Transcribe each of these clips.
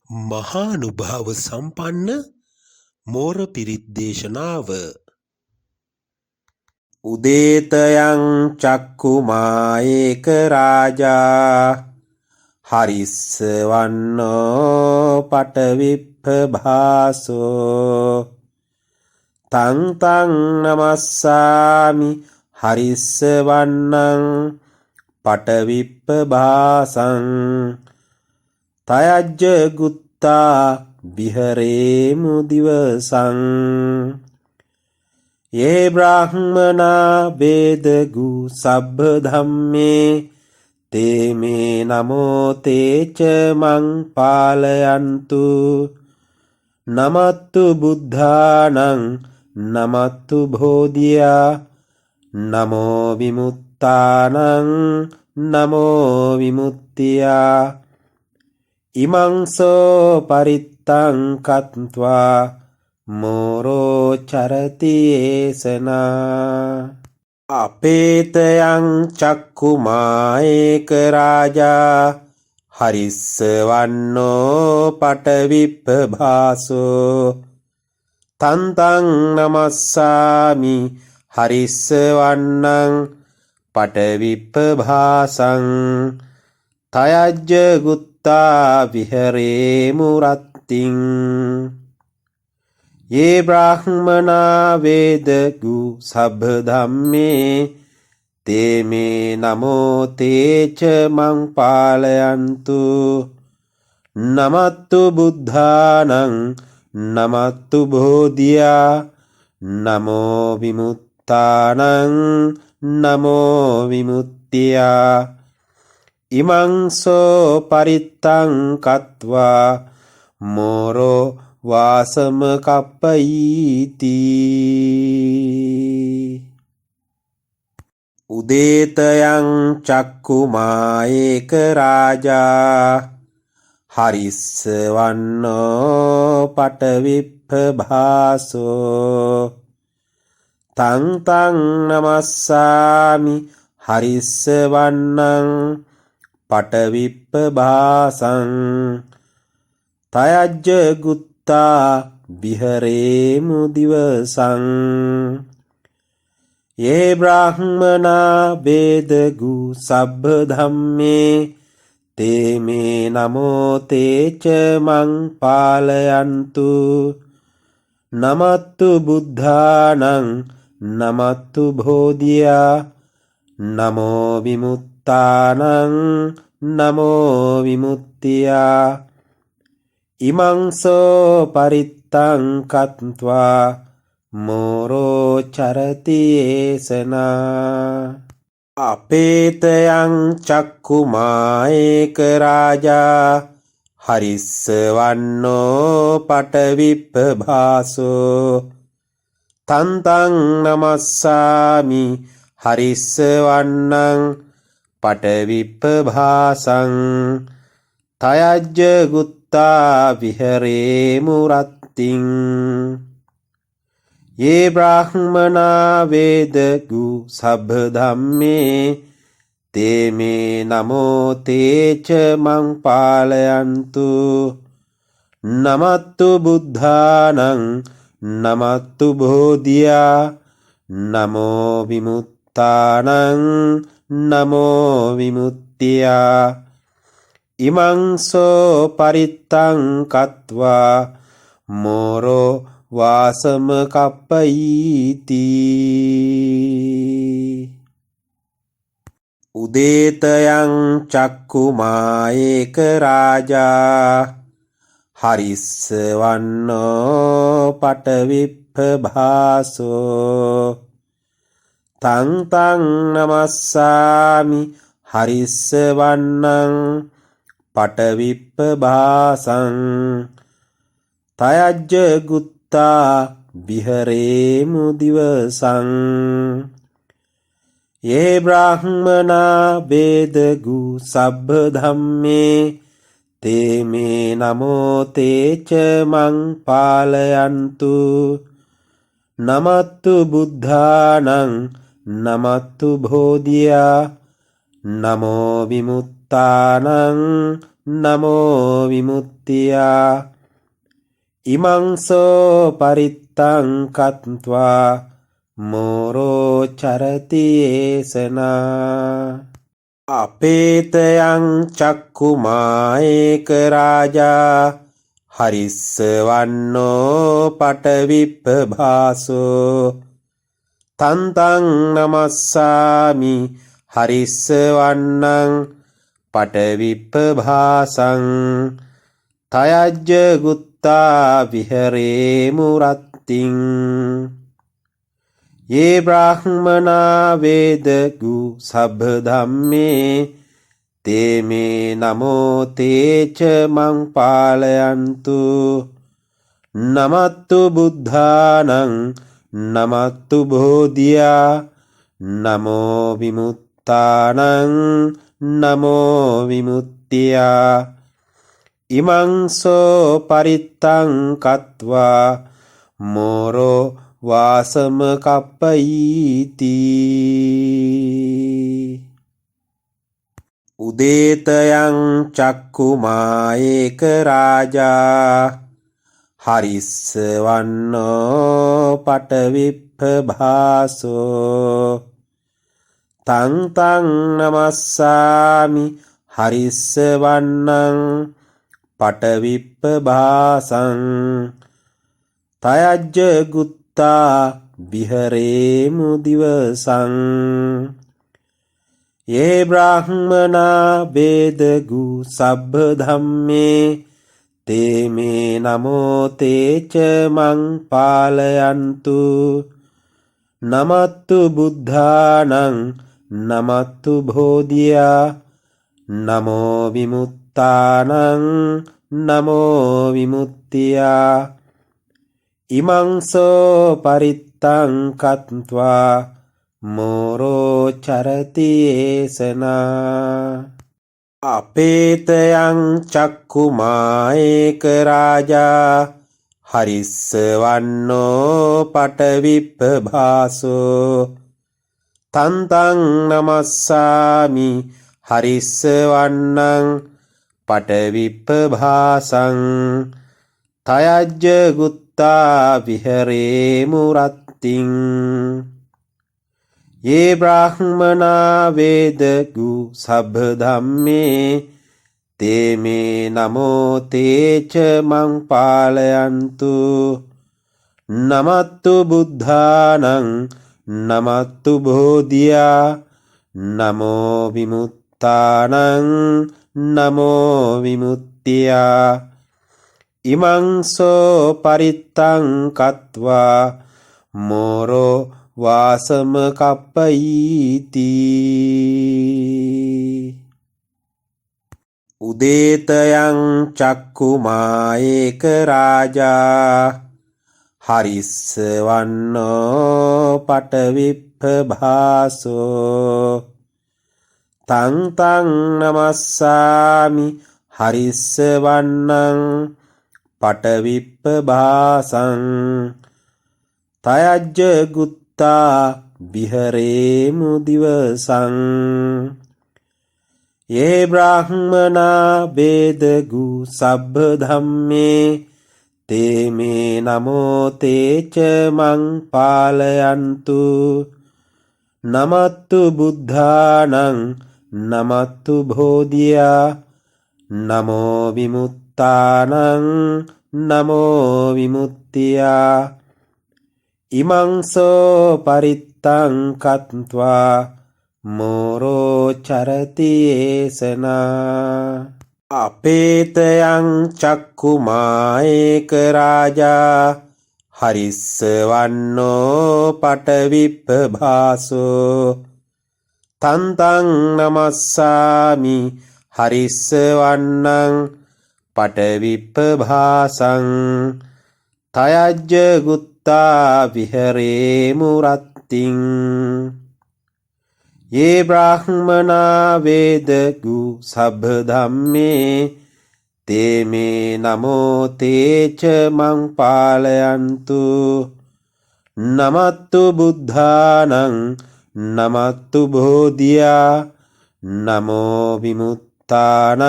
මහානුභාව සම්පන්න මෝර පිරිත් දේශනාව. උදේතයං චක්කුමායේක රාජා හරිස්සවන්නෝ පටවිප්පභාසෝ තං තං නමස්සාමි හරිස්සවන්නං පටවිප්පභාසං තයජ්ජ ගුත්තා විහරේමු දිවසං යේ බ්‍රාහ්මනා වේදගු සබ්බ ධම්මේ තේ මේ නමෝ තේච මං පාලයන්තු නමත්තු බුද්ධානං නමත්තු බෝධියා නමෝ විමුත්තානං නමෝ විමුක්තියා ඉමංසෝ පරිත්තං කତ୍වා මෝරෝ චරති ඒසනා අපේතයං චක්කුමායේක රාජා හරිස්සවන්නෝ පටවිප්පභාසෝ තං තං නමස්සාමි හරිස්සවන්නං පටවිප්පභාසං තයජ්ජ ගුත්තා විහරේමු රත්තිං යේ බ්‍රාහ්මනා වේදගු සබ්බ ධම්මේ තේ මේ නමෝ තේච මං පාලයන්තු නමත්තු බුද්ධානං නමත්තු බෝධියා නමෝ විමුත්තානං නමෝ විමුක්තියා ඉමංසෝ පරිත්තං කତ୍වා මෝරෝ වාසම කප්පයිති උදේතයං චක්කුමායේක රාජා හරිස්සවන්නෝ පටවිප්පභාසෝ තං තං නමස්සාමි හරිස්සවන්නං පටවිප්පභාසං තයජ්ජ ගුත්තා විහරේමු දිවසං යේ බ්‍රාහ්මනා වේදගු සබ්බ ධම්මේ තේ මේ නමෝ තේච මං පාලයන්තු නමත්තු බුද්ධානං නමත්තු බෝධියා නමෝ විමුත්තානං නමෝ විමුක්තියා ඉමංසෝ පරිත්තං කତ୍වා මෝරෝ චරති ඒසනා අපේතයං චක්කුමායේක රාජා හරිස්සවන්නෝ පටවිප්පභාසෝ තං තං නමස්සාමි හරිස්සවන්නං පටවිප්පභාසං තයජ්ජ ගුත්තා විහරේමු රත්තිං යේ බ්‍රාහ්මනා වේදගු සබ්බ ධම්මේ තේ මේ නමෝ තේච මං පාලයන්තු නමත්තු බුද්ධානං නමත්තු බෝධියා නමෝ විමුත්තානං නමෝ විමුක්තියා ඉමංසෝ පරිත්තං කତ୍වා මෝරෝ වාසම කප්පයිති උදේතයං චක්කුමායේක රාජා හරිස්සවන්නෝ පටවිප්පභාසෝ තං තං නමස්සාමි හරිස්සවන්නං පටවිප්පභාසං තයජ්ජ ගුත්තා විහරේමු දිවසං යේ බ්‍රාහ්මනා වේදගු සබ්බ ධම්මේ තේ මේ නමෝ තේච මං පාලයන්තු නමත්තු බුද්ධානං නමත්තු බෝධියා නමෝ විමුත්තානං නමෝ විමුක්තියා ඉමංසෝ පරිත්තං කତ୍වා මෝරෝ චරති ඒසනා අපේතයං චක්කුමා ඒක රාජා හරිස්සවන්නෝ පටවිප්පභාසෝ තන්තං නමස්සාමි හරිස්සවන්නං පටවිප්පභාසං තයජ්ජ ගුත්තා විහරේ මුරත්තිං ये ब्राह्मणा वेदगु सब्धम्मे ते मे नमो ते च मं पालयन्तु नमत्तु बुद्धानं नमत्तु बोधिया नमो विमुक्तानं नमो विमुक्त्या इमंसो परित्तं कत्वा मोरो වාසම කප්පයිති උදේතයං චක්කුමා ඒක රාජා හරිස්සවන්නෝ පටවිප්පභාසෝ තං තං නමස්සාමි හරිස්සවන්නං පටවිප්පභාසං තයජ්ජ ගුත්තා විහරේමු දිවසං යේ බ්‍රාහ්මනා වේදගු සබ්බ ධම්මේ තේ මේ නමෝ තේ ච මං පාලයන්තු නමත්තු බුද්ධානං නමත්තු බෝධියා නමෝ විමුක්තානං නමෝ විමුක්තියා ඉමංසෝ පරිත්තං කତ୍වා මෝරෝ චරති ඒසනා අපේතයං චක්කුමා ඒක රාජා හරිස්සවන්නෝ පටවිප්පභාසෝ තන්තං නමස්සාමි හරිස්සවන්නං පටවිප්පභාසං තයජ්ජ ගුත්තා විහරේමු රත්තිං යේ බ්‍රාහ්මනා වේදගු සබ්බ ධම්මේ තේ මේ නමෝ තේ ච මං පාලයන්තු නමත්තු බුද්ධානං නමත්තු බෝධියා නමෝ විමුක්තානං නමෝ විමුක්තියා ඉමංසෝ පරිත්තං කତ୍වා මෝරෝ වාසම කප්පයිති උදේතයං චක්කුමා ඒක රාජා හරිස්සවන්නෝ පටවිප්පභාසෝ තං තං නමස්සාමි හරිස්සවන්නං පටවිප්පභාසං තයජ්ජ ගුත්තා විහරේමු දිවසං යේ බ්‍රාහ්මනා වේදගු සබ්බ ධම්මේ තේ මේ නමෝ තේ ච මං පාලයන්තු නමත්තු බුද්ධානං නමත්තු බෝධියා නමෝ විමුක්තානං නමෝ විමුක්තියා ඉමංසෝ පරිත්තං කତ୍වා මෝරෝ චරති ඒසනා අපේතයං චක්කුමා ඒක රාජා හරිස්සවන්නෝ පටවිප්පභාසෝ තන්තං නමස්සාමි හරිස්සවන්නං පටවිප්පභාසං තයජ්ජ ගුත්තා විහරේමු රත්තිං යේ බ්‍රාහ්මනා වේදගු සබ්බ ධම්මේ තේ මේ නමෝ තේ ච මං පාලයන්තු නමත්තු බුද්ධානං නමත්තු බෝධියා නමෝ විමුක්තානං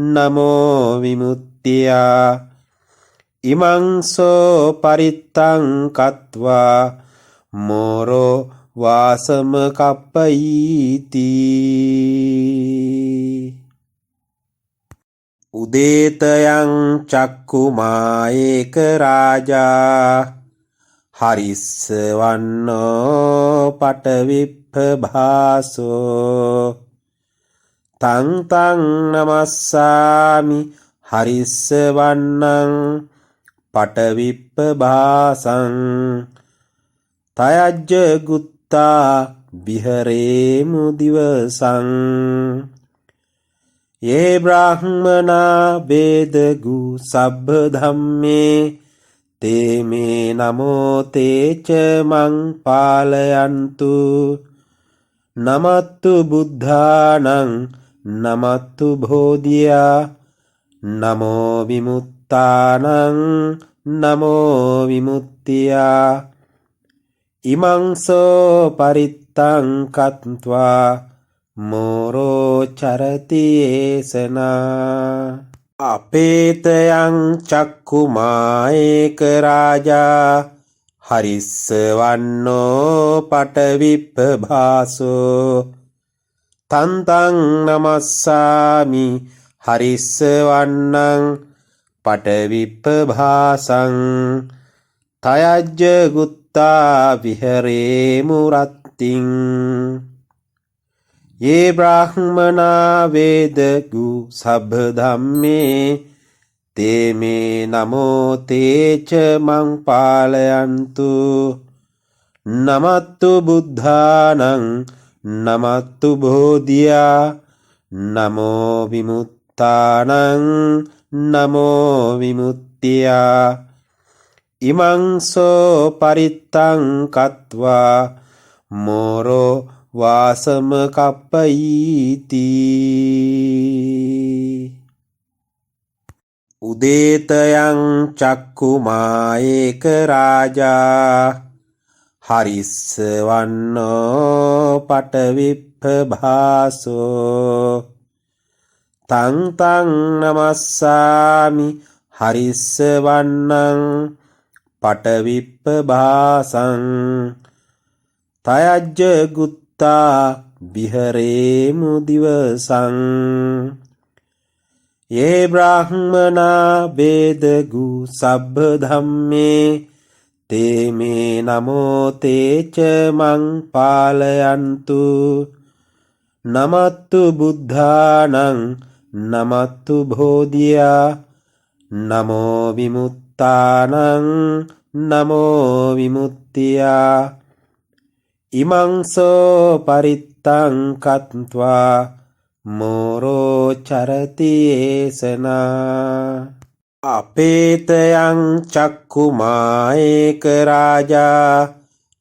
නමෝ විමුක්තියා ඉමං සෝ පරිත්තං කତ୍වා මෝරෝ වාසම කප්පයිති උදේතයං චක්කුමා ඒක රාජා හරිස්සවන්නෝ පටවිප්පභාසෝ තං තං නමස්සාමි හරිස්සවන්නං පටවිප්පභාසං තයජ්ජ ගුත්තා විහරේමු දිවසං යේ බ්‍රාහ්මනා වේදගු සබ්බ ධම්මේ තේ මේ නමෝ තේච මං පාලයන්තු නමත්තු බුද්ධානං නමත්තු බෝධියා නමෝ විමුත්තානං නමෝ විමුක්තියා ඉමං සෝ පරිත්තං කତ୍වා මෝරෝ චරති ඒසනා අපේතයං චක්කුමා ඒක රාජා හරිස්සවන්නෝ පටවිප්පභාසෝ තං තං නමස්සාමි හරිස්සවන්නං පටවිප්පභාසං තයජ්ජ ගුත්තා විහරේමු රත්තිං යේ බ්‍රාහ්මනා වේදගු සබ්බ ධම්මේ තේ මේ නමෝ තේච මං පාලයන්තු නමත්තු බුද්ධානං නමත්තු බෝධියා නමෝ විමුත්තානං නමෝ විමුක්තියා ඉමං සෝ පරිත්තං කତ୍වා මෝරෝ වාසම කප්පයිති උදේතයං චක්කුමා ඒක රාජා හරිස්සවන්නෝ පටවිප්පභාසෝ තං තං නමස්සාමි හරිස්සවන්නං පටවිප්පභාසං තයජ්ජ ගුත්තා විහරේමු දිවසං යේ බ්‍රාහ්මනා වේදගු සබ්බ ධම්මේ තේ මේ නමෝ තේච මං පාලයන්තු නමත්තු බුද්ධානං නමත්තු බෝධියා නමෝ විමුත්තානං නමෝ විමුක්තියා ඉමං සෝ පරිත්තං කତ୍වා මෝරෝ චරති ඒසනා අපේතයං චක්කුමා ඒක රාජා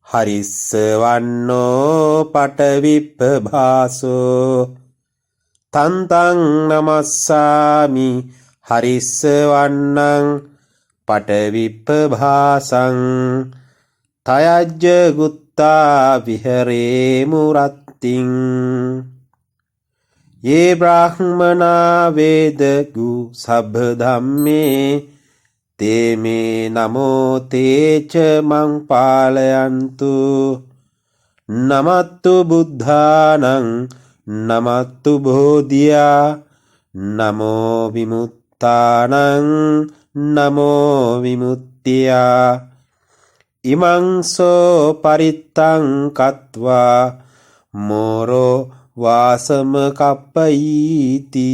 හරිස්සවන්නෝ පටවිප්පභාසෝ තං තං නමස්සාමි හරිස්සවන්නං පටවිප්පභාසං තයජ්ජ ගුත්තා විහරේමු රත්තිං යේ බ්‍රාහ්මනා වේදගු සබ්බ ධම්මේ තේ මේ නමෝ තේච මං පාලයන්තු නමත්තු බුද්ධානං නමත්තු බෝධියා නමෝ විමුත්තානං නමෝ විමුක්තියා ඉමං සෝ පරිත්තං කତ୍වා මෝරෝ වාසම කප්පයිති